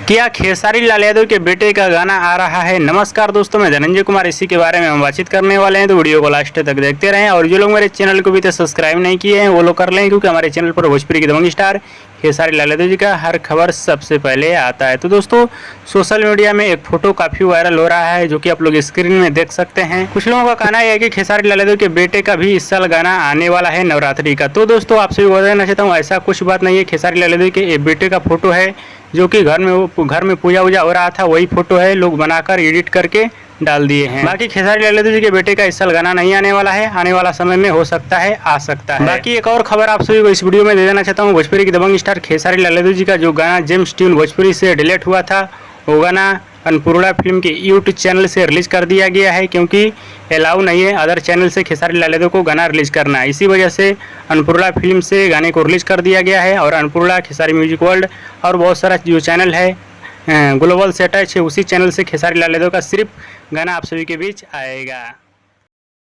क्या खेसारी लाल यादव के बेटे का गाना आ रहा है। नमस्कार दोस्तों, मैं धनंजय कुमार, इसी के बारे में हम बातचीत करने वाले हैं, तो वीडियो को लास्ट तक देखते रहें। और जो लोग मेरे चैनल को भी तो सब्सक्राइब नहीं किए हैं वो लोग कर लें, क्योंकि हमारे चैनल पर भोजपुरी के दबंग स्टार खेसारी लाल यादव जी का हर खबर सबसे पहले आता है। तो दोस्तों, सोशल मीडिया में एक फोटो काफ़ी वायरल हो रहा है, जो कि आप लोग स्क्रीन में देख सकते हैं। कुछ लोगों का कहना है कि खेसारी लाल यादव के बेटे का भी इस साल गाना आने वाला है नवरात्रि का। तो दोस्तों, आपसे बताना चाहता हूँ, ऐसा कुछ बात नहीं है। खेसारी लाल यादव के बेटे का फोटो है, जो कि घर में पूजा वूजा हो रहा था, वही फोटो है, लोग बनाकर एडिट करके डाल दिए हैं। बाकी खेसारी लाल यादव जी के बेटे का इस साल गाना नहीं आने वाला है, आने वाला समय में हो सकता है आ सकता है। बाकी एक और खबर आप सभी को इस वीडियो में दे देना चाहता हूँ, भोजपुरी के दबंग स्टार खेसारी लाल यादव जी का जो गाना जेम्स ट्यून भोजपुरी से डिलीट हुआ था, वो गाना अन्नपूर्णा फिल्म के यूट्यूब चैनल से रिलीज कर दिया गया है, क्योंकि अलाउ नहीं है अदर चैनल से खेसारी लाल यादव को गाना रिलीज करना। इसी वजह से अन्नपूर्णा फिल्म से गाने को रिलीज कर दिया गया है। और अन्नपूर्णा, खेसारी म्यूजिक वर्ल्ड और बहुत सारा जो चैनल है ग्लोबल से अटैच है, उसी चैनल से खेसारी लाल यादव का सिर्फ गाना आप सभी के बीच आएगा।